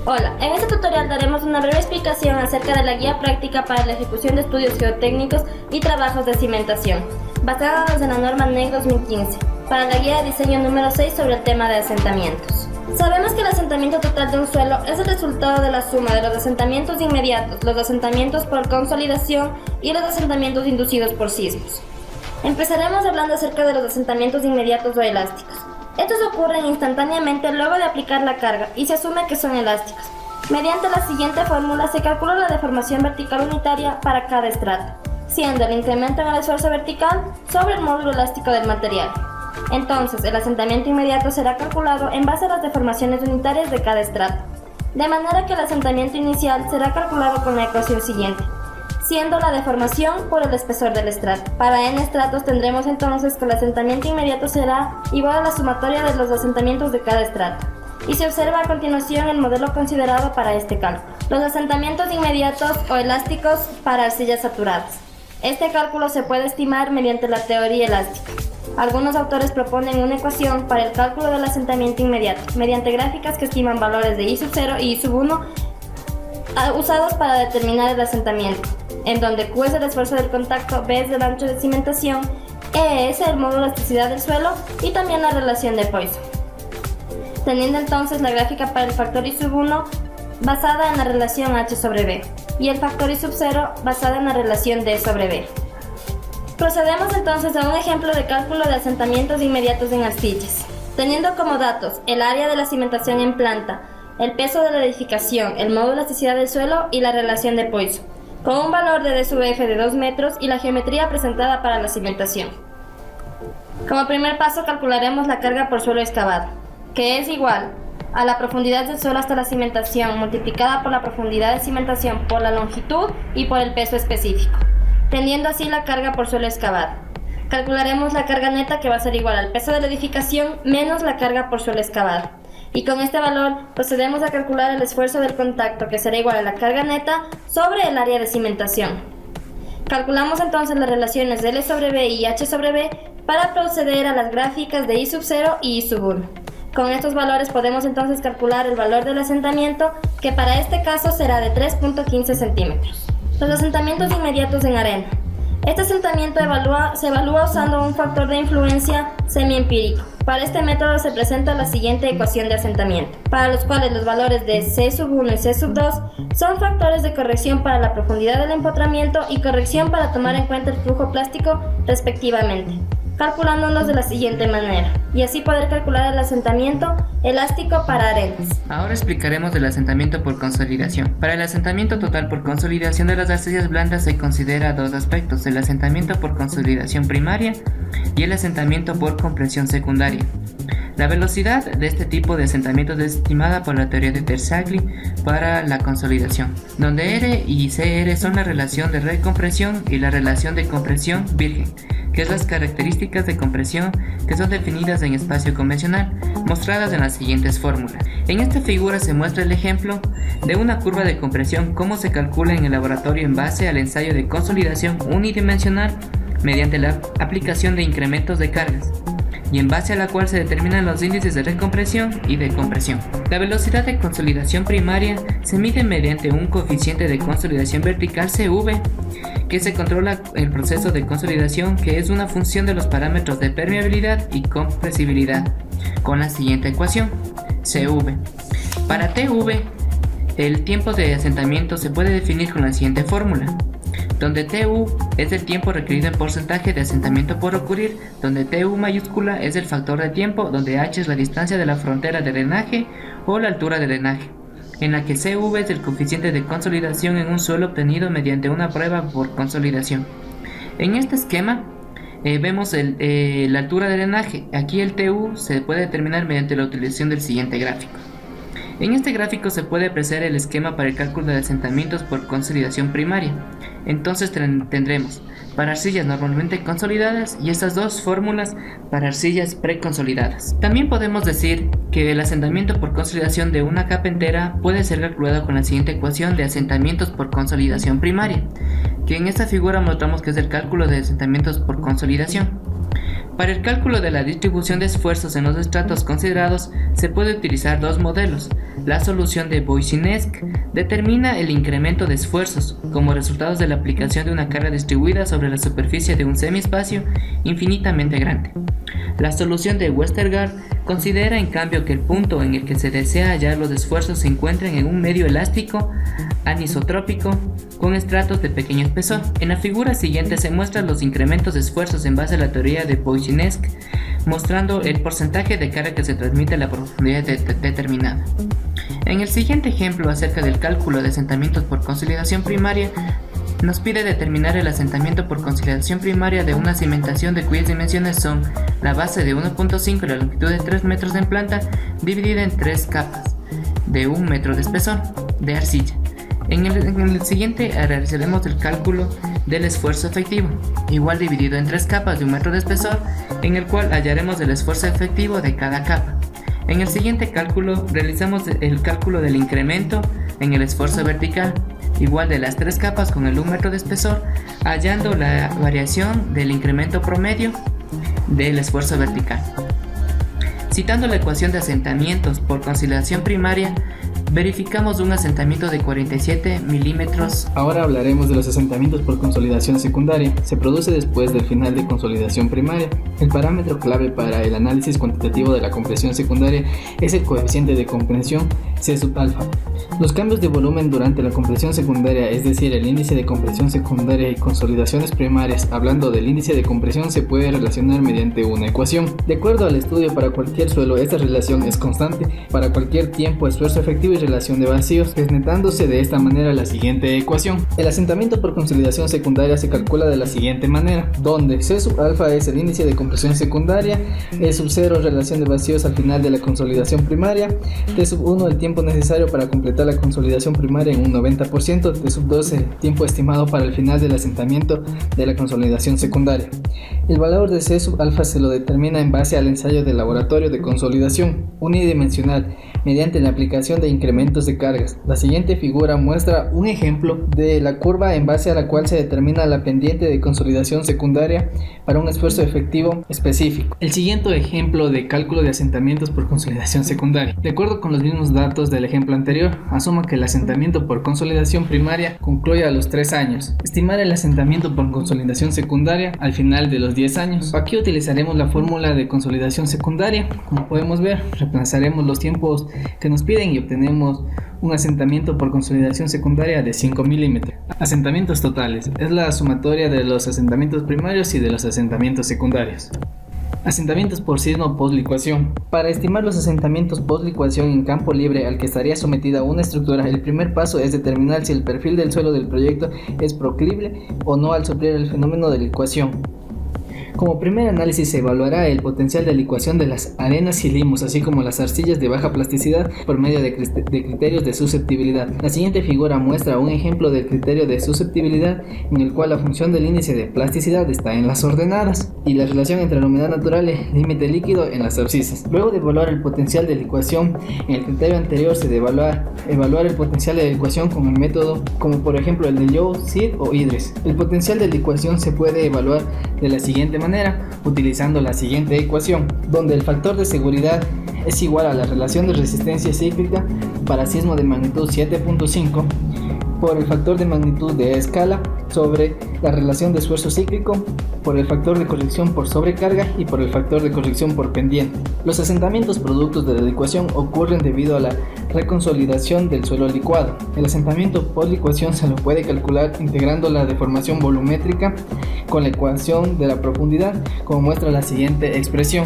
Hola, en este tutorial daremos una breve explicación acerca de la guía práctica para la ejecución de estudios geotécnicos y trabajos de cimentación, basados en la norma NEC 2015, para la guía de diseño número 6 sobre el tema de asentamientos. Sabemos que el asentamiento total de un suelo es el resultado de la suma de los asentamientos inmediatos, los asentamientos por consolidación y los asentamientos inducidos por sismos. Empezaremos hablando acerca de los asentamientos inmediatos o elásticos. Estos ocurren instantáneamente luego de aplicar la carga y se asume que son elásticos. Mediante la siguiente fórmula se calcula la deformación vertical unitaria para cada estrato, siendo el incremento en el esfuerzo vertical sobre el módulo elástico del material. Entonces, el asentamiento inmediato será calculado en base a las deformaciones unitarias de cada estrato, de manera que el asentamiento inicial será calculado con la ecuación siguiente, siendo la deformación por el espesor del estrato. Para n estratos tendremos entonces que el asentamiento inmediato será igual a la sumatoria de los asentamientos de cada estrato. Y se observa a continuación el modelo considerado para este cálculo. Los asentamientos inmediatos o elásticos para arcillas saturadas. Este cálculo se puede estimar mediante la teoría elástica. Algunos autores proponen una ecuación para el cálculo del asentamiento inmediato, mediante gráficas que estiman valores de I0 y I1 usados para determinar el asentamiento, en donde Q es el esfuerzo del contacto, B es el ancho de cimentación, E es el módulo de elasticidad del suelo y también la relación de Poisson. Teniendo entonces la gráfica para el factor I1 basada en la relación H sobre B y el factor I0 basada en la relación D sobre B. Procedemos entonces a un ejemplo de cálculo de asentamientos inmediatos en arcillas, teniendo como datos el área de la cimentación en planta, el peso de la edificación, el módulo de elasticidad del suelo y la relación de Poisson, con un valor de D sub F de 2 metros y la geometría presentada para la cimentación. Como primer paso calcularemos la carga por suelo excavado, que es igual a la profundidad del suelo hasta la cimentación multiplicada por la profundidad de cimentación por la longitud y por el peso específico, teniendo así la carga por suelo excavado. Calcularemos la carga neta, que va a ser igual al peso de la edificación menos la carga por suelo excavado. Y con este valor procedemos a calcular el esfuerzo del contacto, que será igual a la carga neta sobre el área de cimentación. Calculamos entonces las relaciones de L sobre B y H sobre B para proceder a las gráficas de I0 y I1. Con estos valores podemos entonces calcular el valor del asentamiento, que para este caso será de 3.15 centímetros. Los asentamientos inmediatos en arena. Este asentamiento se evalúa usando un factor de influencia semiempírico. Para este método se presenta la siguiente ecuación de asentamiento, para los cuales los valores de C1 y C2 son factores de corrección para la profundidad del empotramiento y corrección para tomar en cuenta el flujo plástico respectivamente, calculándolos de la siguiente manera, y así poder calcular el asentamiento elástico para arenas. Ahora explicaremos el asentamiento por consolidación. Para el asentamiento total por consolidación de las arcillas blandas se considera dos aspectos: el asentamiento por consolidación primaria y el asentamiento por compresión secundaria. La velocidad de este tipo de asentamientos es estimada por la teoría de Terzagli para la consolidación, donde R y CR son la relación de recompresión y la relación de compresión virgen, que es las características de compresión que son definidas en espacio convencional, mostradas en las siguientes fórmulas. En esta figura se muestra el ejemplo de una curva de compresión, cómo se calcula en el laboratorio en base al ensayo de consolidación unidimensional mediante la aplicación de incrementos de cargas, y en base a la cual se determinan los índices de recompresión y de compresión. La velocidad de consolidación primaria se mide mediante un coeficiente de consolidación vertical CV, que se controla el proceso de consolidación, que es una función de los parámetros de permeabilidad y compresibilidad, con la siguiente ecuación: CV. Para TV, el tiempo de asentamiento se puede definir con la siguiente fórmula, donde TU es el tiempo requerido en porcentaje de asentamiento por ocurrir, donde TU mayúscula es el factor de tiempo, donde H es la distancia de la frontera de drenaje o la altura de drenaje, en la que CV es el coeficiente de consolidación en un suelo obtenido mediante una prueba por consolidación. En este esquema vemos la altura de drenaje. Aquí el TU se puede determinar mediante la utilización del siguiente gráfico. En este gráfico se puede apreciar el esquema para el cálculo de asentamientos por consolidación primaria. Entonces tendremos para arcillas normalmente consolidadas y estas dos fórmulas para arcillas preconsolidadas. También podemos decir que el asentamiento por consolidación de una capa entera puede ser calculado con la siguiente ecuación de asentamientos por consolidación primaria, que en esta figura mostramos que es el cálculo de asentamientos por consolidación. Para el cálculo de la distribución de esfuerzos en los estratos considerados se puede utilizar dos modelos. La solución de Voisinesq determina el incremento de esfuerzos como resultado de la aplicación de una carga distribuida sobre la superficie de un semiespacio infinitamente grande. La solución de Westergaard considera en cambio que el punto en el que se desea hallar los esfuerzos se encuentren en un medio elástico anisotrópico con estratos de pequeño espesor. En la figura siguiente se muestran los incrementos de esfuerzos en base a la teoría de Voisinesq, mostrando el porcentaje de carga que se transmite a la profundidad determinada. En el siguiente ejemplo acerca del cálculo de asentamientos por consolidación primaria, nos pide determinar el asentamiento por consolidación primaria de una cimentación de cuyas dimensiones son la base de 1.5 y la longitud de 3 metros en planta dividida en 3 capas de 1 metro de espesor de arcilla. En el siguiente realizaremos el cálculo del esfuerzo efectivo, igual dividido en 3 capas de 1 metro de espesor, en el cual hallaremos el esfuerzo efectivo de cada capa. En el siguiente cálculo realizamos el cálculo del incremento en el esfuerzo vertical, igual de las 3 capas con el 1 metro de espesor, hallando la variación del incremento promedio del esfuerzo vertical. Citando la ecuación de asentamientos por consolidación primaria, verificamos un asentamiento de 47 milímetros. Ahora hablaremos de los asentamientos por consolidación secundaria. Se produce después del final de consolidación primaria. El parámetro clave para el análisis cuantitativo de la compresión secundaria es el coeficiente de compresión C sub alfa. Los cambios de volumen durante la compresión secundaria, es decir, el índice de compresión secundaria y consolidaciones primarias, hablando del índice de compresión, se puede relacionar mediante una ecuación. De acuerdo al estudio, para cualquier suelo esta relación es constante para cualquier tiempo, esfuerzo efectivo y relación de vacíos, presentándose de esta manera la siguiente ecuación. El asentamiento por consolidación secundaria se calcula de la siguiente manera, donde C sub alfa es el índice de compresión secundaria, E sub 0 relación de vacíos al final de la consolidación primaria, T sub 1 el tiempo necesario para completar la consolidación primaria en un 90%, T sub 2 el tiempo estimado para el final del asentamiento de la consolidación secundaria. El valor de C sub alfa se lo determina en base al ensayo de laboratorio de consolidación unidimensional mediante la aplicación de incrementos de cargas. La siguiente figura muestra un ejemplo de la curva en base a la cual se determina la pendiente de consolidación secundaria para un esfuerzo efectivo específico. El siguiente ejemplo de cálculo de asentamientos por consolidación secundaria. De acuerdo con los mismos datos del ejemplo anterior, asuma que el asentamiento por consolidación primaria concluye a los 3 años. Estimar el asentamiento por consolidación secundaria al final de los 10 años. Aquí utilizaremos la fórmula de consolidación secundaria. Como podemos ver, reemplazaremos los tiempos que nos piden y obtenemos un asentamiento por consolidación secundaria de 5 milímetros. Asentamientos totales es la sumatoria de los asentamientos primarios y de los asentamientos secundarios. Asentamientos por sismo post-licuación. Para estimar los asentamientos post-licuación en campo libre al que estaría sometida una estructura, el primer paso es determinar si el perfil del suelo del proyecto es proclive o no al sufrir el fenómeno de licuación. Como primer análisis se evaluará el potencial de licuación de las arenas y limos, así como las arcillas de baja plasticidad por medio de criterios de susceptibilidad. La siguiente figura muestra un ejemplo del criterio de susceptibilidad en el cual la función del índice de plasticidad está en las ordenadas y la relación entre la humedad natural y el límite líquido en las abscisas. Luego de evaluar el potencial de licuación, en el criterio anterior se debe evaluar el potencial de licuación con el método como por ejemplo el de Joule, Sid o Idris. El potencial de licuación se puede evaluar de la siguiente manera, utilizando la siguiente ecuación, donde el factor de seguridad es igual a la relación de resistencia cíclica para sismo de magnitud 7.5 por el factor de magnitud de escala sobre la relación de esfuerzo cíclico por el factor de corrección por sobrecarga y por el factor de corrección por pendiente. Los asentamientos productos de la licuación ocurren debido a la reconsolidación del suelo licuado. El asentamiento por licuación se lo puede calcular integrando la deformación volumétrica con la ecuación de la profundidad, como muestra la siguiente expresión.